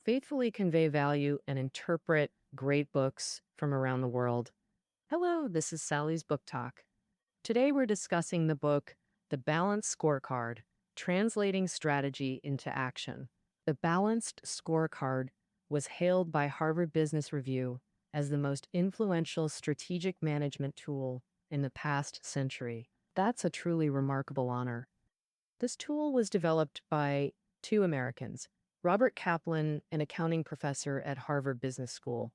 faithfully convey value, and interpret great books from around the world. Hello, this is Sally's Book Talk. Today we're discussing the book, The Balanced Scorecard, Translating Strategy into Action. The Balanced Scorecard was hailed by Harvard Business Review as the most influential strategic management tool in the past century. That's a truly remarkable honor. This tool was developed by two Americans, Robert Kaplan, an accounting professor at Harvard Business School,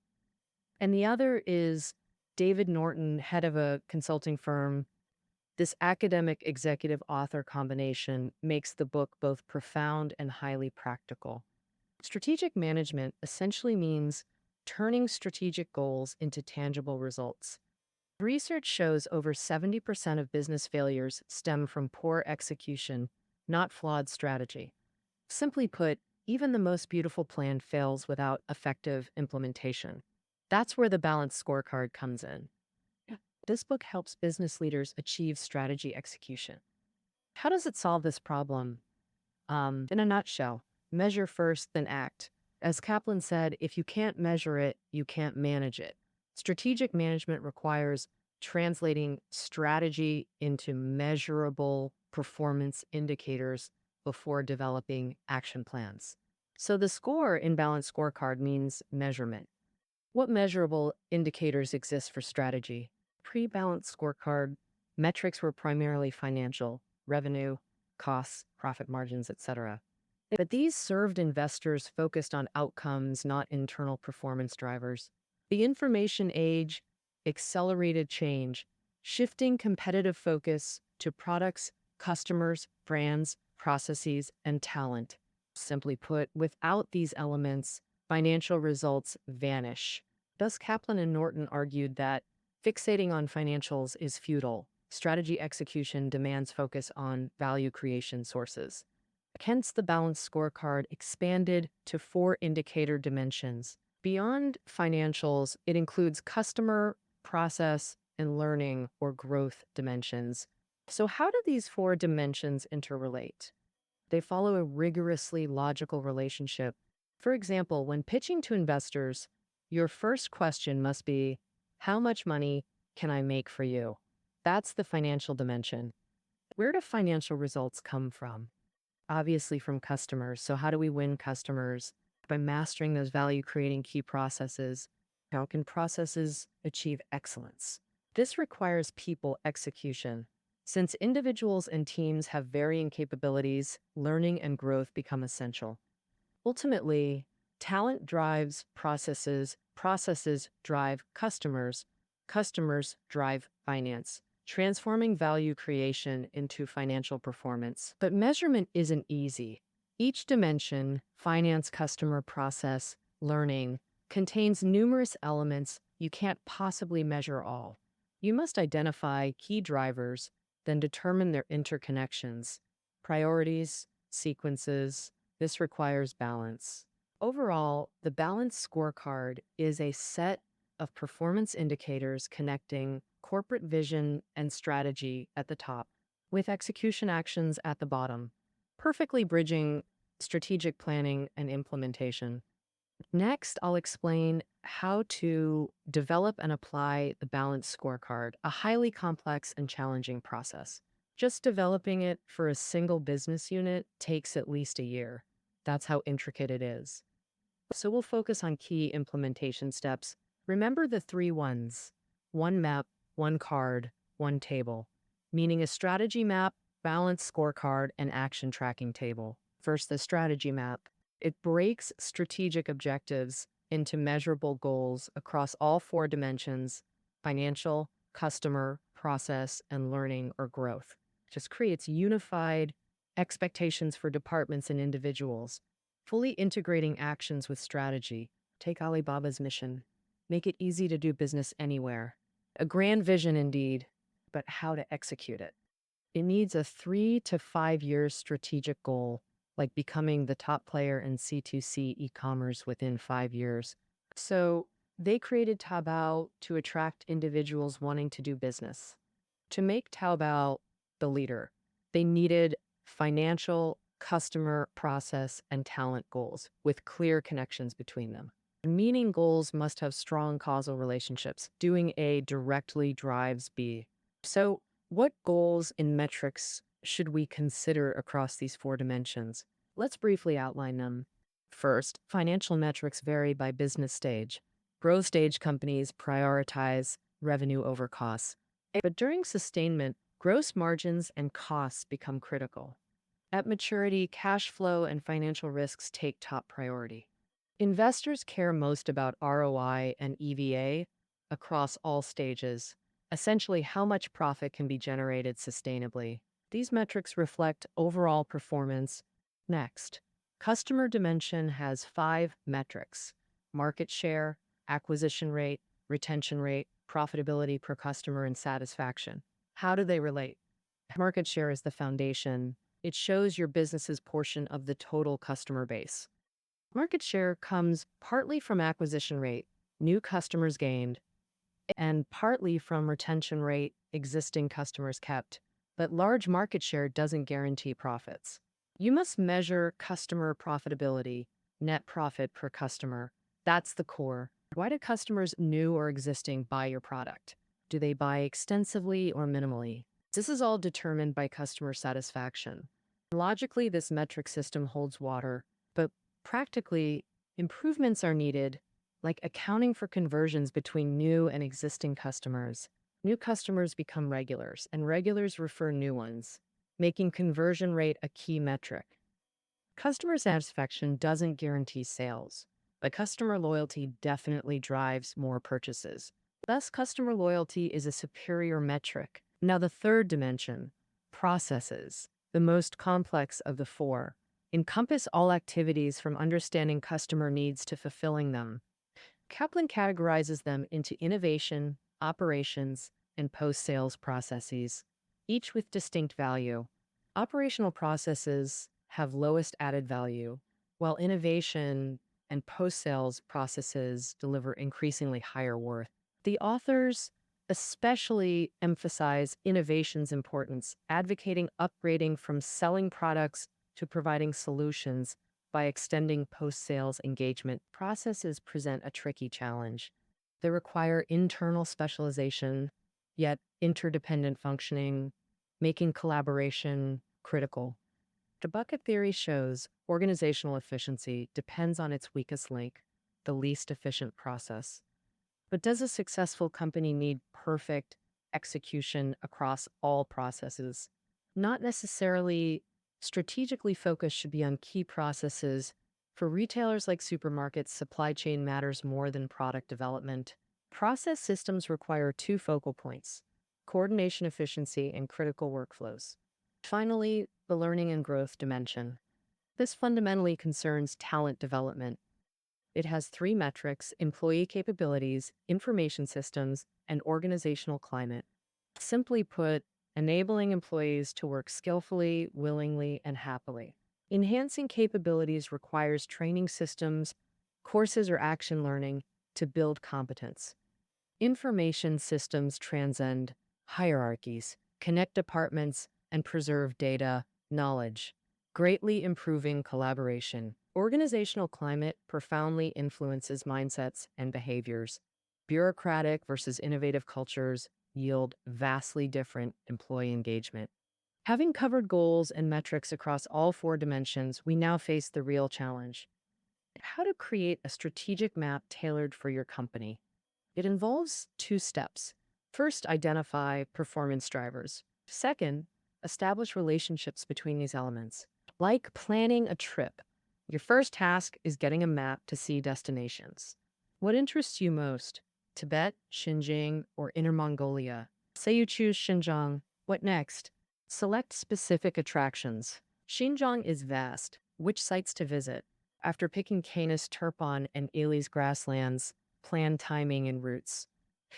and the other is David Norton, head of a consulting firm. This academic executive author combination makes the book both profound and highly practical. Strategic management essentially means turning strategic goals into tangible results. Research shows over 70% of business failures stem from poor execution, not flawed strategy. Simply put, even the most beautiful plan fails without effective implementation. That's where the balanced scorecard comes in. This book helps business leaders achieve strategy execution. How does it solve this problem? In a nutshell, measure first, then act. As Kaplan said, if you can't measure it, you can't manage it. Strategic management requires translating strategy into measurable performance indicators before developing action plans. So the score in Balanced Scorecard means measurement. What measurable indicators exist for strategy? Pre-balanced scorecard, metrics were primarily financial, revenue, costs, profit margins, etc. But these served investors focused on outcomes, not internal performance drivers. The information age accelerated change, shifting competitive focus to products, customers, brands, processes, and talent. Simply put, without these elements, financial results vanish. Thus, Kaplan and Norton argued that fixating on financials is futile. Strategy execution demands focus on value creation sources. Hence, the balanced scorecard expanded to 4 indicator dimensions. Beyond financials, it includes customer, process, and learning or growth dimensions. So how do these 4 dimensions interrelate? They follow a rigorously logical relationship. For example, when pitching to investors, your first question must be, how much money can I make for you? That's the financial dimension. Where do financial results come from? Obviously from customers. So how do we win customers? By mastering those value-creating key processes. How can processes achieve excellence? This requires people execution. Since individuals and teams have varying capabilities, learning and growth become essential. Ultimately, talent drives processes, processes drive customers, customers drive finance, transforming value creation into financial performance. But measurement isn't easy. Each dimension, finance, customer, process, learning, contains numerous elements you can't possibly measure all. You must identify key drivers, then determine their interconnections, priorities, sequences. This requires balance. Overall, the balanced scorecard is a set of performance indicators connecting corporate vision and strategy at the top, with execution actions at the bottom, perfectly bridging strategic planning and implementation. Next, I'll explain how to develop and apply the balanced scorecard, a highly complex and challenging process. Just developing it for a single business unit takes at least a year. That's how intricate it is. So we'll focus on key implementation steps. Remember the 3 ones: one map, one card, one table, meaning a strategy map, balanced scorecard, and action tracking table. First, the strategy map. It breaks strategic objectives into measurable goals across all 4 dimensions: financial, customer, process, and learning or growth. Just creates unified expectations for departments and individuals, fully integrating actions with strategy. Take Alibaba's mission. Make it easy to do business anywhere. A grand vision indeed, but how to execute it? It needs a 3 to 5 year strategic goal, like becoming the top player in C2C e-commerce within 5 years. So they created Taobao to attract individuals wanting to do business. To make Taobao the leader, they needed financial, customer, process, and talent goals with clear connections between them. Meaning goals must have strong causal relationships. Doing A directly drives B. So, what goals and metrics should we consider across these four dimensions? Let's briefly outline them. First, financial metrics vary by business stage. Growth stage companies prioritize revenue over costs. But during sustainment, gross margins and costs become critical. At maturity, cash flow and financial risks take top priority. Investors care most about ROI and EVA across all stages, essentially how much profit can be generated sustainably. These metrics reflect overall performance. Next, customer dimension has 5 metrics: market share, acquisition rate, retention rate, profitability per customer, and satisfaction. How do they relate? Market share is the foundation. It shows your business's portion of the total customer base. Market share comes partly from acquisition rate, new customers gained, and partly from retention rate, existing customers kept. But large market share doesn't guarantee profits. You must measure customer profitability, net profit per customer. That's the core. Why do customers, new or existing, buy your product? Do they buy extensively or minimally? This is all determined by customer satisfaction. Logically, this metric system holds water, but practically, improvements are needed, like accounting for conversions between new and existing customers. New customers become regulars, and regulars refer new ones, making conversion rate a key metric. Customer satisfaction doesn't guarantee sales, but customer loyalty definitely drives more purchases. Thus, customer loyalty is a superior metric. Now, the third dimension, processes, the most complex of the four, encompass all activities from understanding customer needs to fulfilling them. Kaplan categorizes them into innovation, operations, and post-sales processes, each with distinct value. Operational processes have lowest added value, while innovation and post-sales processes deliver increasingly higher worth. The authors especially emphasize innovation's importance, advocating upgrading from selling products to providing solutions by extending post-sales engagement. Processes present a tricky challenge. They require internal specialization, yet interdependent functioning, making collaboration critical. The bucket theory shows organizational efficiency depends on its weakest link, the least efficient process. But does a successful company need perfect execution across all processes? Not necessarily. Strategically focused should be on key processes. For retailers like supermarkets, supply chain matters more than product development. Process systems require two focal points: coordination efficiency and critical workflows. Finally, the learning and growth dimension. This fundamentally concerns talent development. It has 3 metrics: employee capabilities, information systems, and organizational climate. Simply put, enabling employees to work skillfully, willingly, and happily. Enhancing capabilities requires training systems, courses, or action learning to build competence. Information systems transcend hierarchies, connect departments, and preserve data, knowledge, greatly improving collaboration. Organizational climate profoundly influences mindsets and behaviors. Bureaucratic versus innovative cultures yield vastly different employee engagement. Having covered goals and metrics across all 4 dimensions, we now face the real challenge: how to create a strategic map tailored for your company. It involves 2 steps. First, identify performance drivers. Second, establish relationships between these elements. Like planning a trip, your first task is getting a map to see destinations. What interests you most? Tibet, Xinjiang, or Inner Mongolia? Say you choose Xinjiang. What next? Select specific attractions. Xinjiang is vast. Which sites to visit? After picking Canis Turpan and Ili's grasslands, plan timing and routes.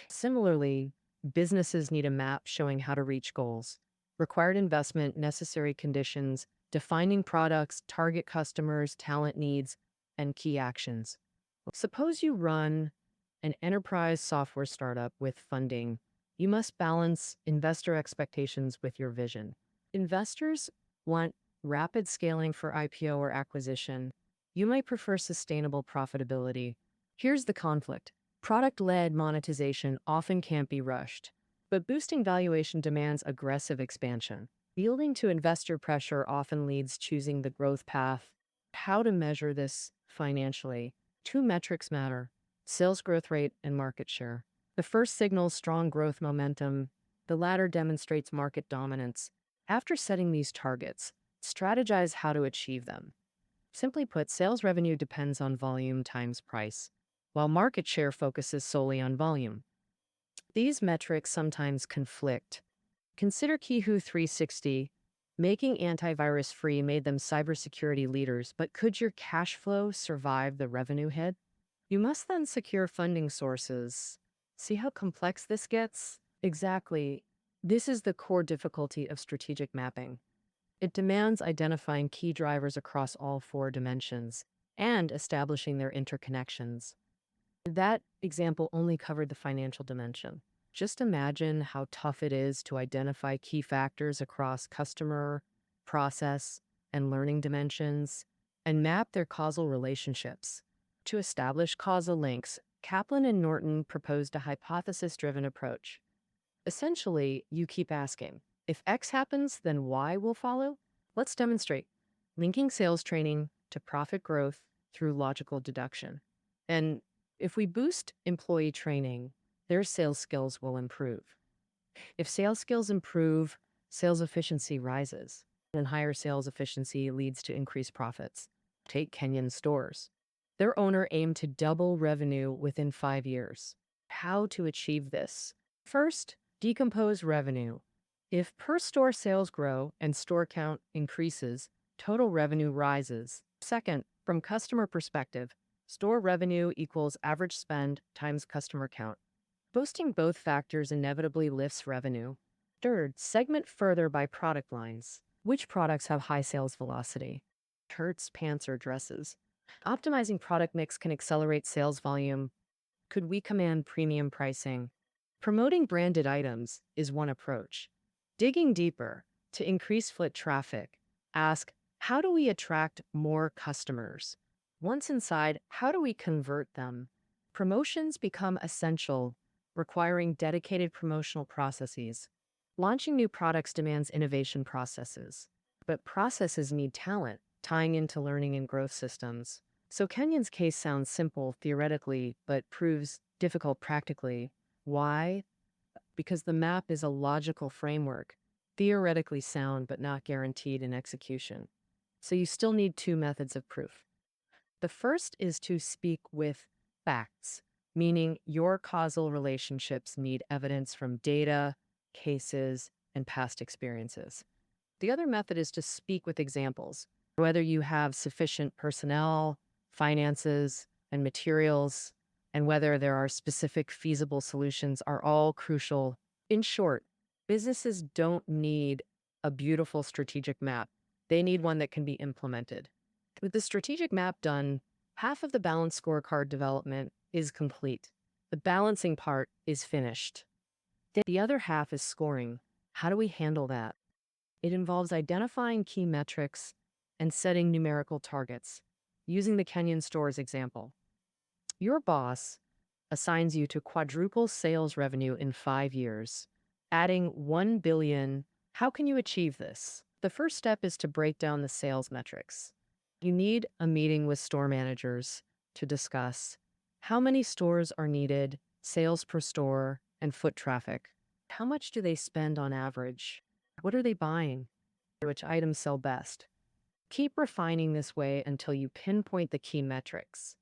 Similarly, businesses need a map showing how to reach goals. Required investment, necessary conditions, defining products, target customers, talent needs, and key actions. Suppose you run an enterprise software startup with funding. You must balance investor expectations with your vision. Investors want rapid scaling for IPO or acquisition. You might prefer sustainable profitability. Here's the conflict. Product-led monetization often can't be rushed, but boosting valuation demands aggressive expansion. Yielding to investor pressure often leads choosing the growth path. How to measure this financially? Two metrics matter: sales growth rate and market share. The first signals strong growth momentum. The latter demonstrates market dominance. After setting these targets, strategize how to achieve them. Simply put, sales revenue depends on volume times price, while market share focuses solely on volume. These metrics sometimes conflict. Consider Kihu 360. Making antivirus free made them cybersecurity leaders, but could your cash flow survive the revenue hit? You must then secure funding sources. See how complex this gets? Exactly. This is the core difficulty of strategic mapping. It demands identifying key drivers across all four dimensions and establishing their interconnections. That example only covered the financial dimension. Just imagine how tough it is to identify key factors across customer, process, and learning dimensions and map their causal relationships. To establish causal links, Kaplan and Norton proposed a hypothesis-driven approach. Essentially, you keep asking, if X happens, then Y will follow? Let's demonstrate. Linking sales training to profit growth through logical deduction. And if we boost employee training, their sales skills will improve. If sales skills improve, sales efficiency rises, and higher sales efficiency leads to increased profits. Take Kenyan stores. Their owner aimed to double revenue within 5 years. How to achieve this? First, decompose revenue. If per store sales grow and store count increases, total revenue rises. Second, from customer perspective, store revenue equals average spend times customer count. Boosting both factors inevitably lifts revenue. Third, segment further by product lines. Which products have high sales velocity? Shirts, pants, or dresses? Optimizing product mix can accelerate sales volume. Could we command premium pricing? Promoting branded items is one approach. Digging deeper to increase foot traffic, ask, how do we attract more customers? Once inside, how do we convert them? Promotions become essential, requiring dedicated promotional processes. Launching new products demands innovation processes, but processes need talent, tying into learning and growth systems. So Kenyon's case sounds simple theoretically, but proves difficult practically. Why? Because the map is a logical framework, theoretically sound but not guaranteed in execution. So you still need two methods of proof. The first is to speak with facts, meaning your causal relationships need evidence from data, cases, and past experiences. The other method is to speak with examples. Whether you have sufficient personnel, finances, and materials, and whether there are specific feasible solutions are all crucial. In short, businesses don't need a beautiful strategic map. They need one that can be implemented. With the strategic map done, half of the balanced scorecard development is complete. The balancing part is finished. The other half is scoring. How do we handle that? It involves identifying key metrics and setting numerical targets. Using the Kenyan stores example, your boss assigns you to quadruple sales revenue in 5 years, adding 1 billion. How can you achieve this? The first step is to break down the sales metrics. You need a meeting with store managers to discuss how many stores are needed, sales per store, and foot traffic. How much do they spend on average? What are they buying? Which items sell best? Keep refining this way until you pinpoint the key metrics.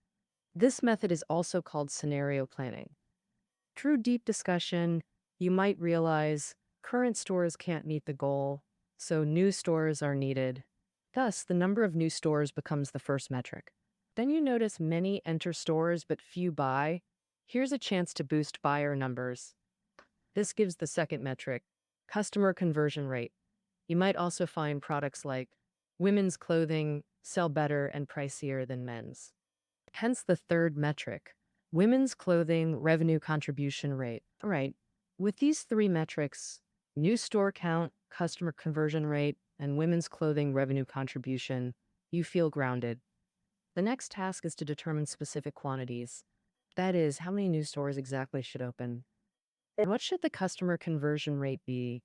This method is also called scenario planning. Through deep discussion, you might realize current stores can't meet the goal, so new stores are needed. Thus, the number of new stores becomes the first metric. Then you notice many enter stores but few buy. Here's a chance to boost buyer numbers. This gives the second metric, customer conversion rate. You might also find products like women's clothing sell better and pricier than men's. Hence the third metric, women's clothing revenue contribution rate. All right, with these three metrics, new store count, customer conversion rate, and women's clothing revenue contribution, you feel grounded. The next task is to determine specific quantities. That is, how many new stores exactly should open? And what should the customer conversion rate be?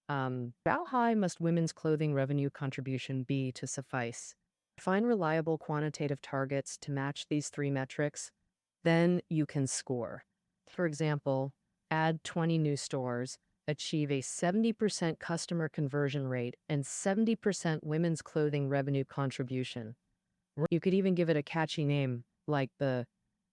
How high must women's clothing revenue contribution be to suffice? Find reliable quantitative targets to match these three metrics. Then you can score. For example, add 20 new stores, achieve a 70% customer conversion rate, and 70% women's clothing revenue contribution. You could even give it a catchy name, like the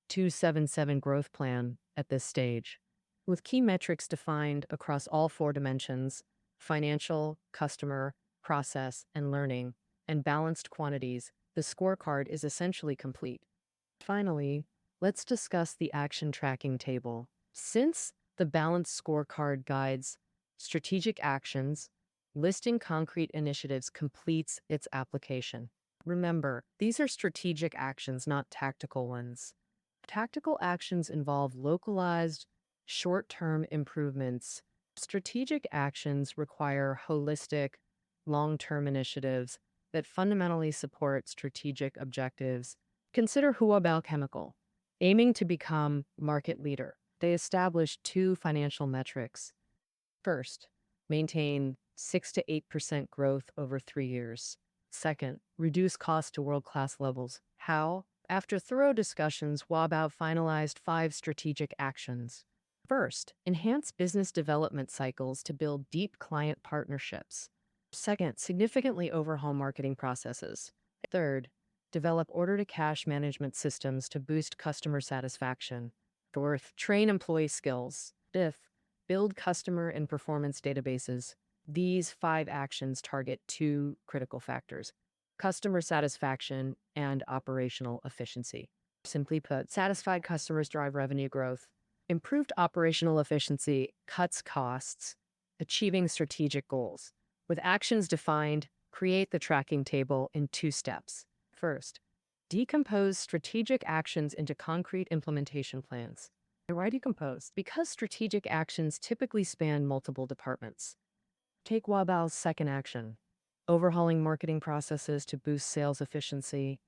277 growth plan at this stage. With key metrics defined across all four dimensions financial, customer, process, and learning, and balanced quantities, the scorecard is essentially complete. Finally, let's discuss the action tracking table. Since the balanced scorecard guides strategic actions, listing concrete initiatives completes its application. Remember, these are strategic actions, not tactical ones. Tactical actions involve localized, short-term improvements. Strategic actions require holistic, long-term initiatives that fundamentally support strategic objectives. Consider Huabao Chemical, aiming to become market leader. They established two financial metrics. First, maintain 6 to 8% growth over 3 years. Second, reduce cost to world-class levels. How? After thorough discussions, Huabao finalized 5 strategic actions. First, enhance business development cycles to build deep client partnerships. Second, significantly overhaul marketing processes. Third, develop order-to-cash management systems to boost customer satisfaction. Fourth, train employee skills. Fifth, build customer and performance databases. These 5 actions target 2 critical factors: customer satisfaction and operational efficiency. Simply put, satisfied customers drive revenue growth. Improved operational efficiency cuts costs, achieving strategic goals. With actions defined, create the tracking table in 2 steps. First, decompose strategic actions into concrete implementation plans. And why decompose? Because strategic actions typically span multiple departments. Take Wabao's second action, overhauling marketing processes to boost sales efficiency.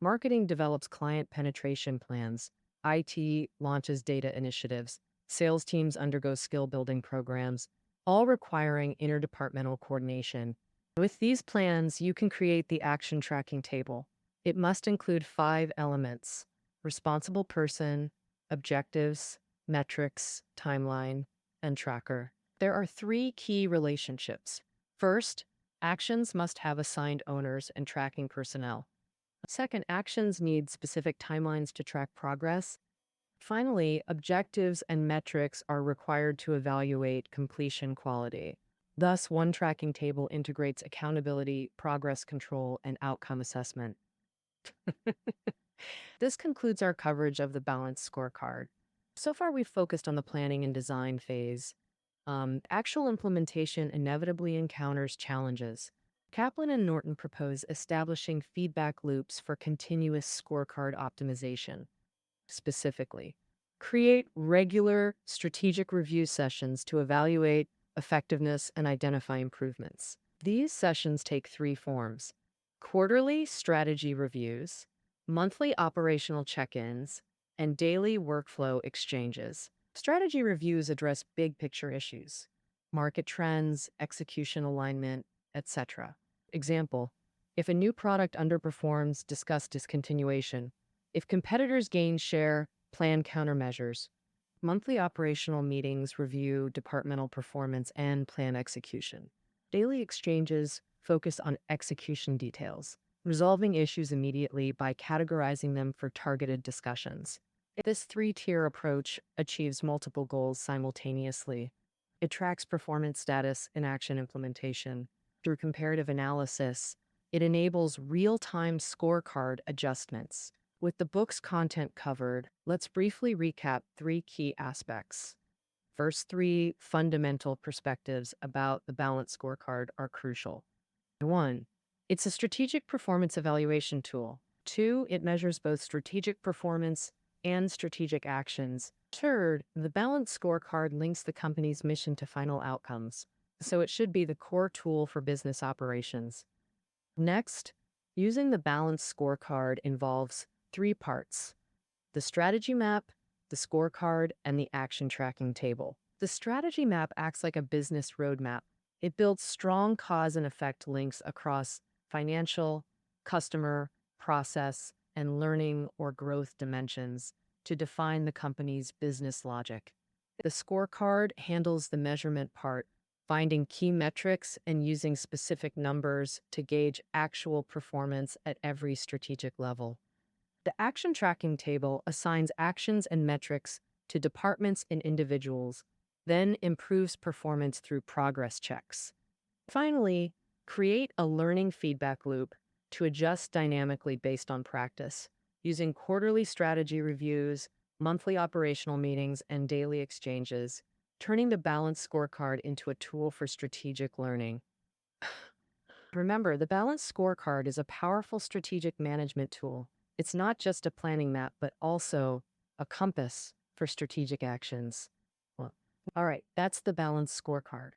Marketing develops client penetration plans. IT launches data initiatives. Sales teams undergo skill-building programs, all requiring interdepartmental coordination. With these plans, you can create the action tracking table. It must include 5 elements: responsible person, objectives, metrics, timeline, and tracker. There are 3 key relationships. First, actions must have assigned owners and tracking personnel. Second, actions need specific timelines to track progress. Finally, objectives and metrics are required to evaluate completion quality. Thus, one tracking table integrates accountability, progress control, and outcome assessment. This concludes our coverage of the balanced scorecard. So far, we've focused on the planning and design phase. Actual implementation inevitably encounters challenges. Kaplan and Norton propose establishing feedback loops for continuous scorecard optimization. Specifically, create regular strategic review sessions to evaluate effectiveness and identify improvements. These sessions take 3 forms: quarterly strategy reviews, monthly operational check-ins, and daily workflow exchanges. Strategy reviews address big picture issues: market trends, execution alignment, etc. Example, if a new product underperforms, discuss discontinuation. If competitors gain share, plan countermeasures. Monthly operational meetings review departmental performance and plan execution. Daily exchanges focus on execution details, resolving issues immediately by categorizing them for targeted discussions. This 3-tier approach achieves multiple goals simultaneously. It tracks performance status and action implementation. Through comparative analysis, it enables real-time scorecard adjustments. With the book's content covered, let's briefly recap 3 key aspects. First, 3 fundamental perspectives about the balanced scorecard are crucial. 1, it's a strategic performance evaluation tool. 2, it measures both strategic performance and strategic actions. Third, the balanced scorecard links the company's mission to final outcomes. so it should be the core tool for business operations. Next, using the balanced scorecard involves three parts: the strategy map, the scorecard, and the action tracking table. The strategy map acts like a business roadmap. It builds strong cause and effect links across financial, customer, process, and learning or growth dimensions to define the company's business logic. The scorecard handles the measurement part, finding key metrics and using specific numbers to gauge actual performance at every strategic level. The action tracking table assigns actions and metrics to departments and individuals, then improves performance through progress checks. Finally, create a learning feedback loop to adjust dynamically based on practice, using quarterly strategy reviews, monthly operational meetings, and daily exchanges, turning the balanced scorecard into a tool for strategic learning. Remember, the balanced scorecard is a powerful strategic management tool. It's not just a planning map, but also a compass for strategic actions. Well, all right, that's the balanced scorecard.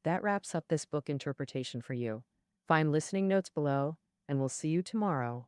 That wraps up this book interpretation for you. Find listening notes below, and we'll see you tomorrow